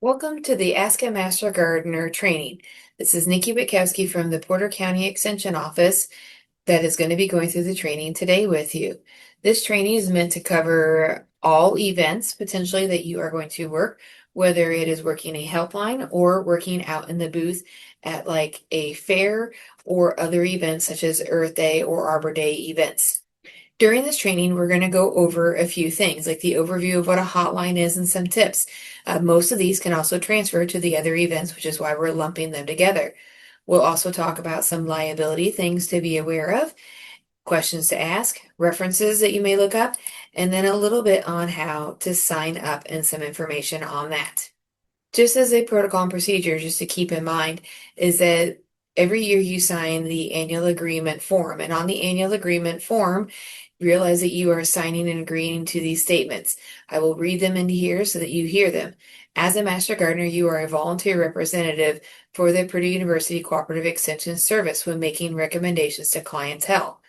Welcome to the Ask a Master Gardener training. This is Nikki Witkowski from the Porter County Extension Office that is going to be going through the training today with you. This training is meant to cover all events potentially that you are going to work, whether it is working a helpline or working out in the booth at like a fair or other events such as Earth Day or Arbor Day events. During this training, we're going to go over a few things, like the overview of what a hotline is and some tips. Most of these can also transfer to the other events, which is why we're lumping them together. We'll also talk about some liability things to be aware of, questions to ask, references that you may look up, and then a little bit on how to sign up and some information on that. Just as a protocol and procedure, just to keep in mind, is that every year you sign the annual agreement form, and on the annual agreement form, realize that you are signing and agreeing to these statements. I will read them into here so that you hear them. As a Master Gardener, you are a volunteer representative for the Purdue University Cooperative Extension Service when making recommendations to clientele.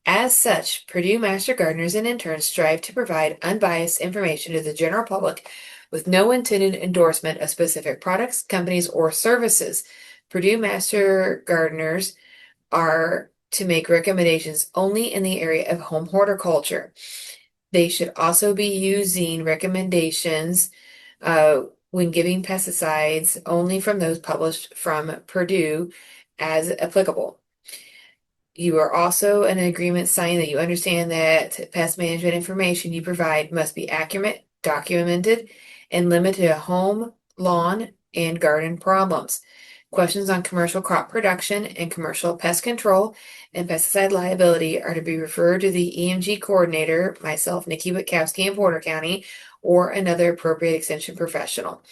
As such, Purdue Master Gardeners and interns strive to provide unbiased information to the general public with no intended endorsement of specific products, companies, or services. Purdue Master Gardeners are to make recommendations only in the area of home horticulture. They should also be using recommendations when giving pesticides only from those published from Purdue as applicable. You are also in an agreement signing that you understand that pest management information you provide must be accurate, documented, and limited to home, lawn, and garden problems. Questions on commercial crop production and commercial pest control and pesticide liability are to be referred to the EMG coordinator, myself, Nikki Witkowski in Porter County, or another appropriate extension professional.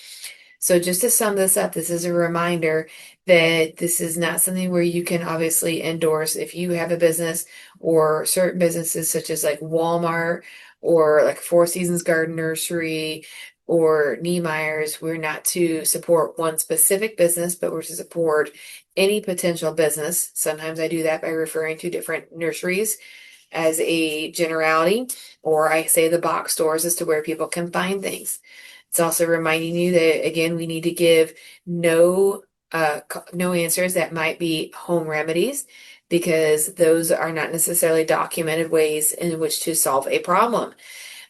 So just to sum this up, this is a reminder that this is not something where you can obviously endorse if you have a business or certain businesses such as like Walmart or like Four Seasons Garden Nursery or Niemeyer's. We're not to support one specific business, but we're to support any potential business. Sometimes I do that by referring to different nurseries as a generality, or I say the box stores as to where people can find things. It's also reminding you that, again, we need to give no answers that might be home remedies, because those are not necessarily documented ways in which to solve a problem.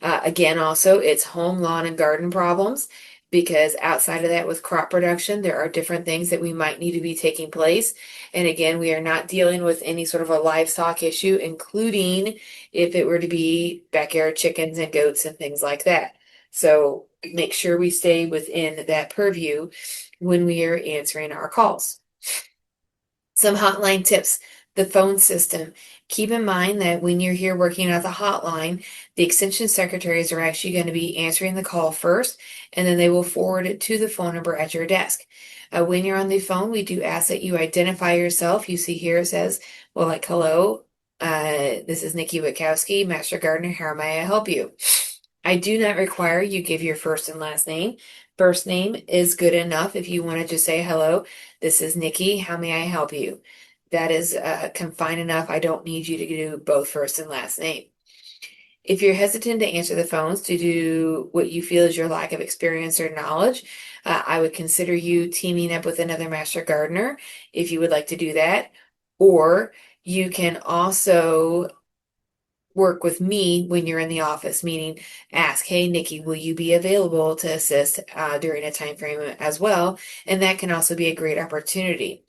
Again, also, it's home, lawn, and garden problems, because outside of that, with crop production, there are different things that we might need to be taking place. And again, we are not dealing with any sort of a livestock issue, including if it were to be backyard chickens and goats and things like that. So make sure we stay within that purview when we are answering our calls. Some hotline tips. The phone system. Keep in mind that when you're here working at the hotline, the extension secretaries are actually going to be answering the call first, and then they will forward it to the phone number at your desk. When you're on the phone, we do ask that you identify yourself. You see here it says, well, like, hello, this is Nikki Witkowski, Master Gardener. How may I help you? I do not require you give your first and last name. First name is good enough if you want to just say, hello, this is Nikki. How may I help you? That is confined enough. I don't need you to do both first and last name. If you're hesitant to answer the phones due to what you feel is your lack of experience or knowledge, I would consider you teaming up with another Master Gardener if you would like to do that. Or you can also work with me when you're in the office, meaning ask, hey, Nikki, will you be available to assist during a time frame as well? And that can also be a great opportunity.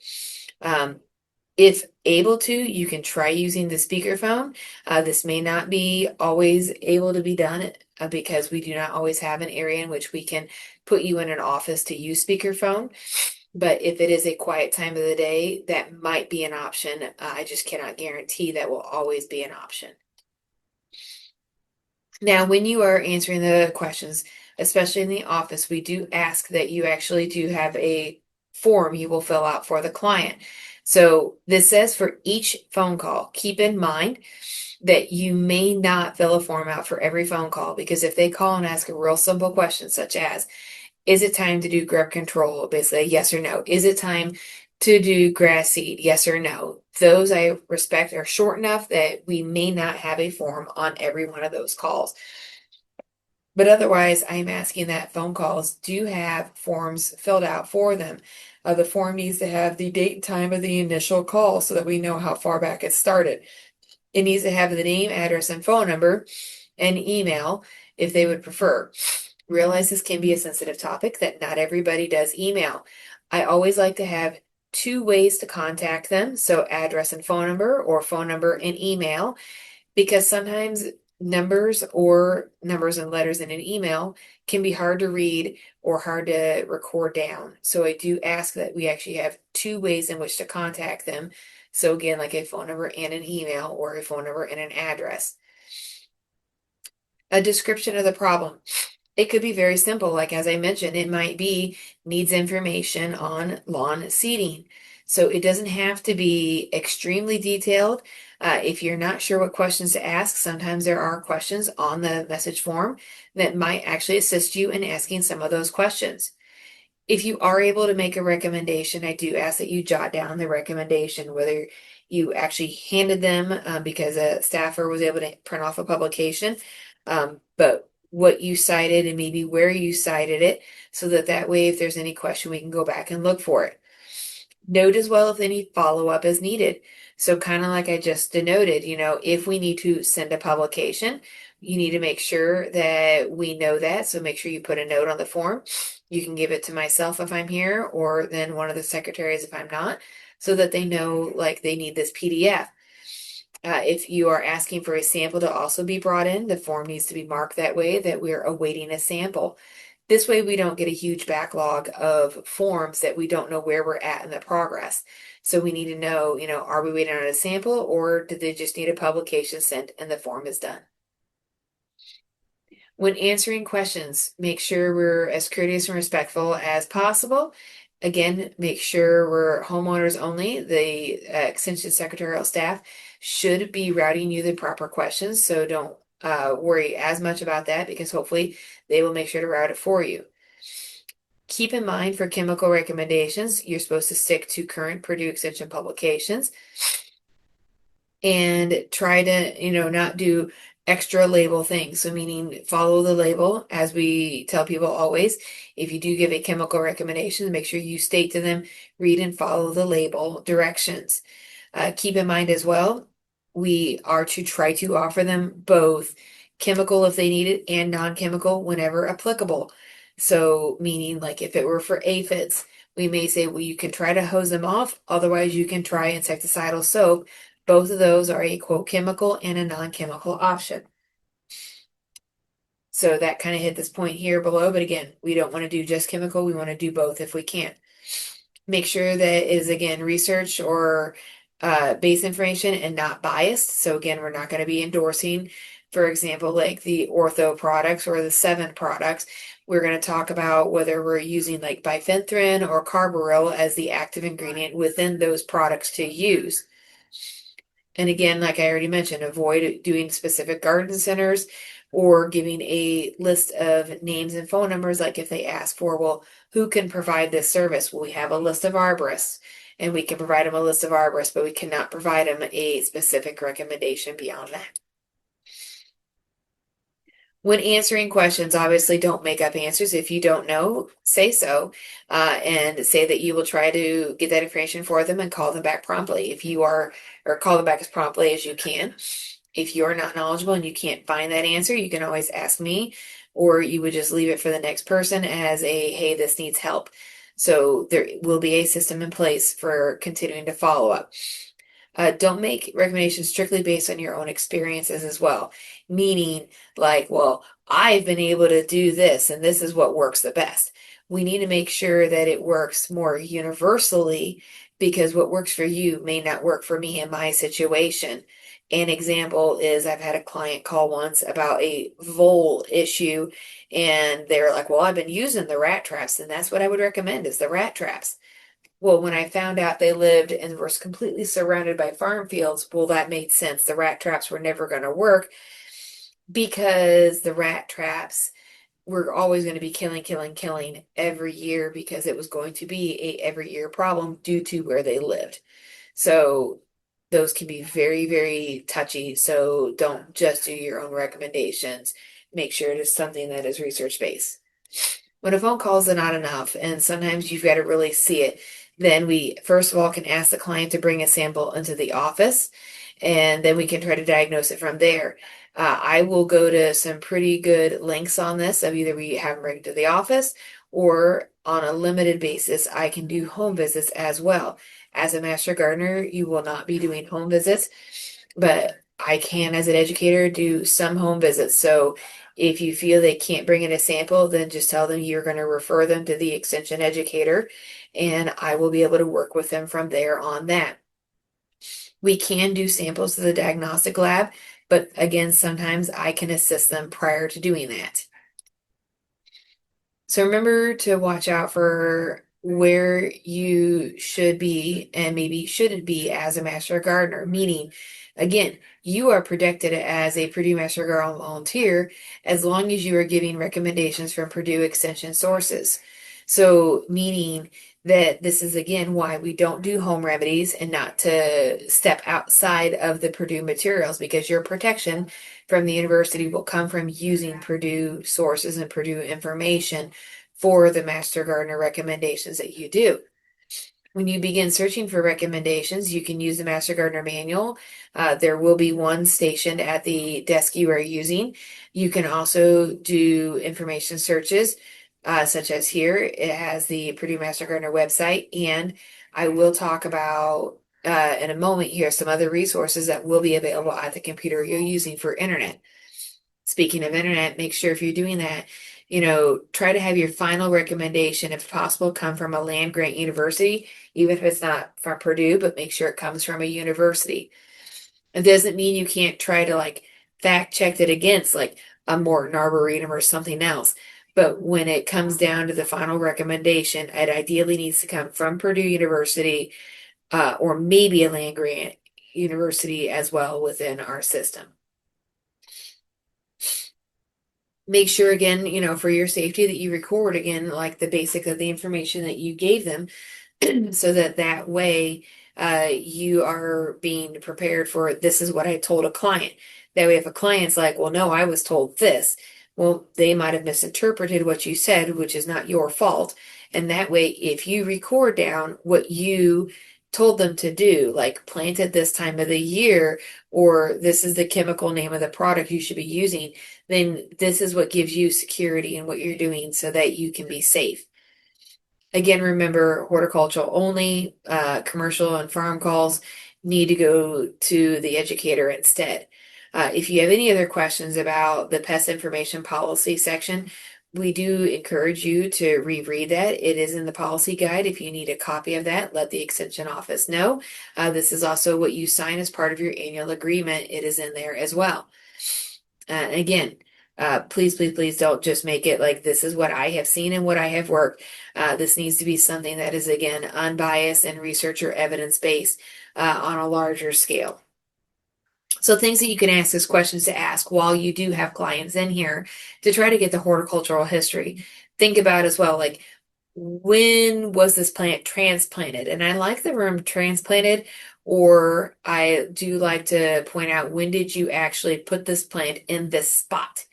If able to, you can try using the speakerphone. This may not be always able to be done because we do not always have an area in which we can put you in an office to use speakerphone. But if it is a quiet time of the day, that might be an option. I just cannot guarantee that will always be an option. Now, when you are answering the questions, especially in the office, we do ask that you actually do have a form you will fill out for the client. So this says for each phone call, keep in mind that you may not fill a form out for every phone call, because if they call and ask a real simple question such as, is it time to do grub control? Basically, yes or no. Is it time to do grass seed? Yes or no. Those I respect are short enough that we may not have a form on every one of those calls. But otherwise, I'm asking that phone calls do have forms filled out for them. The form needs to have the date and time of the initial call so that we know how far back it started. It needs to have the name, address, and phone number, and email if they would prefer. Realize this can be a sensitive topic, that not everybody does email. I always like to have two ways to contact them, so address and phone number, or phone number and email, because sometimes numbers and letters in an email can be hard to read or hard to record down. So I do ask that we actually have two ways in which to contact them. So again, like a phone number and an email, or a phone number and an address. A description of the problem. It could be very simple. Like, as I mentioned, it might be needs information on lawn seeding. So it doesn't have to be extremely detailed. If you're not sure what questions to ask, sometimes there are questions on the message form that might actually assist you in asking some of those questions. If you are able to make a recommendation, I do ask that you jot down the recommendation, whether you actually handed them because a staffer was able to print off a publication, but what you cited and maybe where you cited it, so that that way, if there's any question, we can go back and look for it. Note as well if any follow-up is needed. So kind of like I just denoted, if we need to send a publication, you need to make sure that we know that. So make sure you put a note on the form. You can give it to myself if I'm here, or then one of the secretaries if I'm not, so that they know like they need this PDF. If you are asking for a sample to also be brought in, the form needs to be marked that way, that we're awaiting a sample. This way we don't get a huge backlog of forms that we don't know where we're at in the progress. So we need to know, are we waiting on a sample, or did they just need a publication sent and the form is done? When answering questions, make sure we're as courteous and respectful as possible. Again, make sure we're homeowners only. The extension secretarial staff should be routing you the proper questions, so don't worry as much about that, because hopefully they will make sure to route it for you. Keep in mind, for chemical recommendations, you're supposed to stick to current Purdue Extension publications and try to, not do extra label things. So meaning follow the label, as we tell people always. If you do give a chemical recommendation, make sure you state to them, read and follow the label directions. Keep in mind as well, we are to try to offer them both chemical if they need it and non-chemical whenever applicable. So meaning, like, if it were for aphids, we may say, well, you can try to hose them off. Otherwise, you can try insecticidal soap. Both of those are a quote chemical and a non-chemical option. So that kind of hit this point here below. But again, we don't want to do just chemical. We want to do both if we can. Make sure that it is, again, research or base information and not biased. So again, we're not going to be endorsing, for example, like the ortho products or the 7 products. We're going to talk about whether we're using like bifenthrin or carbaryl as the active ingredient within those products to use. And again, like I already mentioned, avoid doing specific garden centers or giving a list of names and phone numbers. Like if they ask for, well, who can provide this service? Well, we have a list of arborists, and we can provide them a list of arborists, but we cannot provide them a specific recommendation beyond that. When answering questions, obviously don't make up answers. If you don't know, say so, and say that you will try to get that information for them and call them back promptly. Or call them back as promptly as you can. If you're not knowledgeable and you can't find that answer, you can always ask me, or you would just leave it for the next person as a, hey, this needs help. So there will be a system in place for continuing to follow up. Don't make recommendations strictly based on your own experiences as well. Meaning, like, well, I've been able to do this and this is what works the best. We need to make sure that it works more universally, because what works for you may not work for me in my situation. An example is, I've had a client call once about a vole issue, and they're like, well, I've been using the rat traps, and that's what I would recommend, is the rat traps. Well, when I found out they lived and were completely surrounded by farm fields, well, that made sense. The rat traps were never going to work, because the rat traps were always going to be killing every year, because it was going to be a every year problem due to where they lived. So those can be very, very touchy. So don't just do your own recommendations. make sure it is something that is research-based. When a phone call is not enough, and sometimes you've got to really see it, then we first of all can ask the client to bring a sample into the office, and then we can try to diagnose it from there. I will go to some pretty good links on this of either we have them bring it to the office, or on a limited basis, I can do home visits as well. As a master gardener, you will not be doing home visits, but I can, as an educator, do some home visits. So if you feel they can't bring in a sample, then just tell them you're going to refer them to the extension educator, and I will be able to work with them from there on that. We can do samples to the diagnostic lab, but again, sometimes I can assist them prior to doing that. So remember to watch out for where you should be and maybe shouldn't be as a master gardener, meaning, again, you are protected as a Purdue Master Gardener volunteer as long as you are giving recommendations from Purdue Extension sources. So, meaning that this is again why we don't do home remedies and not to step outside of the Purdue materials, because your protection from the university will come from using Purdue sources and Purdue information for the Master Gardener recommendations that you do. When you begin searching for recommendations, you can use the Master Gardener Manual. There will be one stationed at the desk you are using. You can also do information searches, such as here. It has the Purdue Master Gardener website, and I will talk about in a moment here some other resources that will be available at the computer you're using for internet. Speaking of internet, make sure if you're doing that, try to have your final recommendation, if possible, come from a land grant university, even if it's not from Purdue, but make sure it comes from a university. It doesn't mean you can't try to fact check it against like a Morton Arboretum or something else. But when it comes down to the final recommendation, it ideally needs to come from Purdue University, or maybe a land grant university as well within our system. Make sure again, for your safety that you record again, like the basics of the information that you gave them, so that way you are being prepared for this is what I told a client. That way, if a client's like, well, no, I was told this, well, they might have misinterpreted what you said, which is not your fault. And that way, if you record down what you told them to do, like plant at this time of the year, or this is the chemical name of the product you should be using, then this is what gives you security in what you're doing so that you can be safe. Again, remember, horticultural only, commercial and farm calls need to go to the educator instead. If you have any other questions about the pest information policy section, we do encourage you to reread that. It is in the policy guide. If you need a copy of that, let the extension office know. This is also what you sign as part of your annual agreement. It is in there as well. Again, please, please, please don't just make it like this is what I have seen and what I have worked. This needs to be something that is, again, unbiased and research or evidence-based on a larger scale. So things that you can ask as questions to ask while you do have clients in here to try to get the horticultural history. Think about as well, like, when was this plant transplanted? And I like the term transplanted, or I do like to point out, when did you actually put this plant in this spot?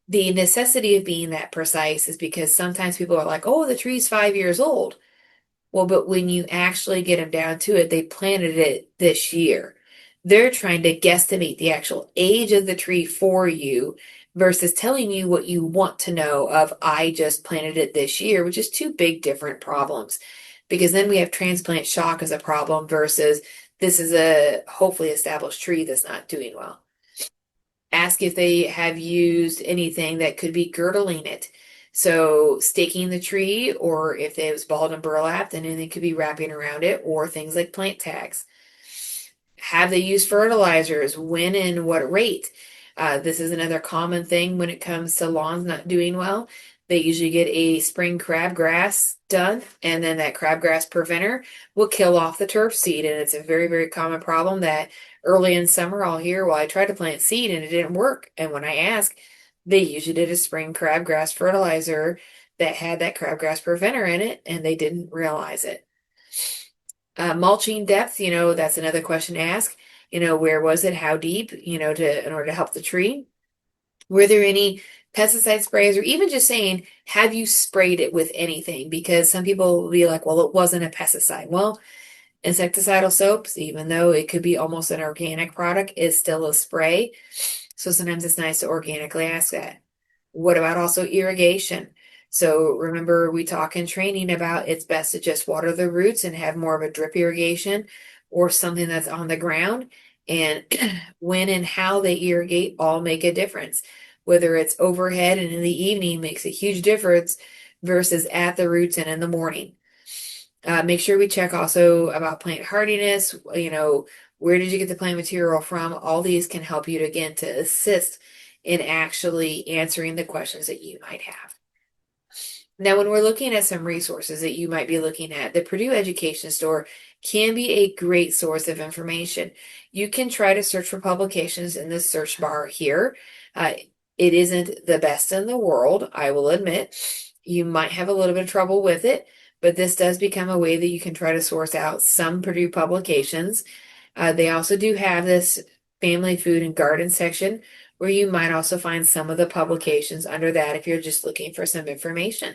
The necessity of being that precise is because sometimes people are like, oh, the tree's 5 years old. Well, but when you actually get them down to it, they planted it this year. They're trying to guesstimate the actual age of the tree for you versus telling you what you want to know of, I just planted it this year, which is two big different problems. Because then we have transplant shock as a problem versus this is a hopefully established tree that's not doing well. Ask if they have used anything that could be girdling it. So staking the tree, or if it was balled and burlapped, then anything could be wrapping around it, or things like plant tags. Have they used fertilizers? When and what rate? This is another common thing when it comes to lawns not doing well. They usually get a spring crabgrass done, and then that crabgrass preventer will kill off the turf seed. And it's a very, very common problem that early in summer I'll hear, well, I tried to plant seed and it didn't work. And when I ask, they usually did a spring crabgrass fertilizer that had that crabgrass preventer in it, and they didn't realize it. Mulching depth, that's another question to ask. Where was it? How deep, in order to help the tree. Were there any pesticide sprays, or even just saying, have you sprayed it with anything? Because some people will be like, well, it wasn't a pesticide. Well, insecticidal soaps, even though it could be almost an organic product, is still a spray. So sometimes it's nice to organically ask that. What about also irrigation? So remember we talk in training about it's best to just water the roots and have more of a drip irrigation or something that's on the ground. And when and how they irrigate all make a difference. Whether it's overhead and in the evening makes a huge difference versus at the roots and in the morning. Make sure we check also about plant hardiness. Where did you get the plant material from? All these can help you to, again, to assist in actually answering the questions that you might have. Now, when we're looking at some resources that you might be looking at, the Purdue Education Store can be a great source of information. You can try to search for publications in the search bar here. It isn't the best in the world, I will admit. You might have a little bit of trouble with it, but this does become a way that you can try to source out some Purdue publications. They also do have this family food and garden section where you might also find some of the publications under that if you're just looking for some information.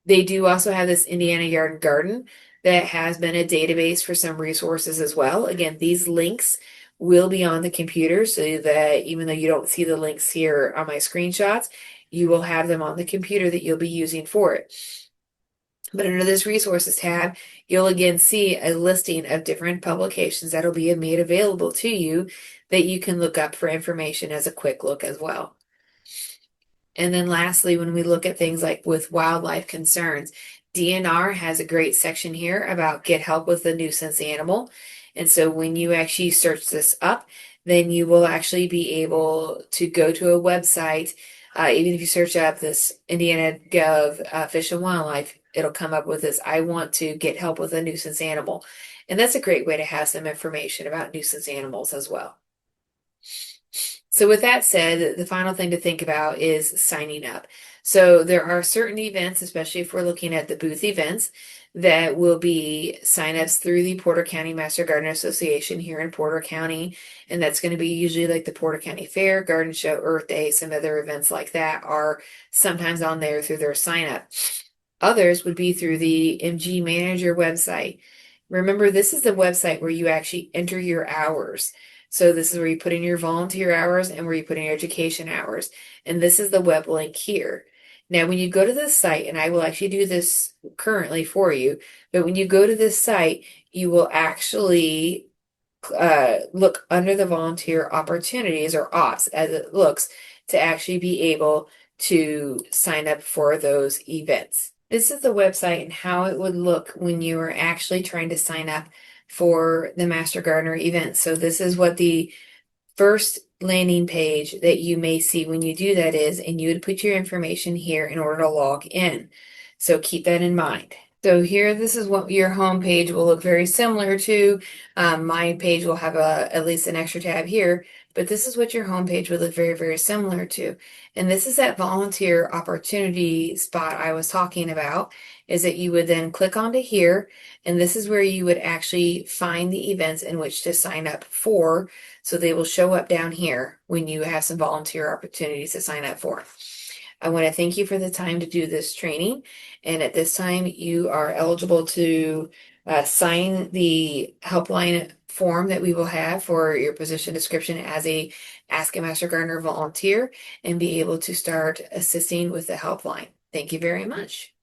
They do also have this Indiana Yard and Garden that has been a database for some resources as well. Again, these links will be on the computer so that even though you don't see the links here on my screenshots, you will have them on the computer that you'll be using for it. But under this resources tab, you'll again see a listing of different publications that'll be made available to you that you can look up for information as a quick look as well. And then lastly, when we look at things like with wildlife concerns, DNR has a great section here about get help with a nuisance animal. And so when you actually search this up, then you will actually be able to go to a website. Even if you search up this Indiana Gov Fish and Wildlife, it'll come up with this, I want to get help with a nuisance animal. And that's a great way to have some information about nuisance animals as well. So with that said, the final thing to think about is signing up. So there are certain events, especially if we're looking at the booth events, that will be signups through the Porter County Master Gardener Association here in Porter County. And that's going to be usually like the Porter County Fair, Garden Show, Earth Day, some other events like that are sometimes on there through their sign up. Others would be through the MG Manager website. Remember, this is the website where you actually enter your hours. So this is where you put in your volunteer hours and where you put in your education hours. And this is the web link here. Now, when you go to this site, and I will actually do this currently for you, but when you go to this site, you will actually look under the volunteer opportunities, or ops as it looks, to actually be able to sign up for those events. This is the website and how it would look when you are actually trying to sign up for the Master Gardener event. So this is what the first landing page that you may see when you do that is, and you would put your information here in order to log in. So keep that in mind. So here, this is what your home page will look very similar to. My page will have at least an extra tab here, but this is what your home page would look very, very similar to. And this is that volunteer opportunity spot I was talking about, is that you would then click onto here, and this is where you would actually find the events in which to sign up for. So they will show up down here when you have some volunteer opportunities to sign up for. I want to thank you for the time to do this training. And at this time, you are eligible to sign the helpline form that we will have for your position description as a Ask a Master Gardener volunteer and be able to start assisting with the helpline. Thank you very much.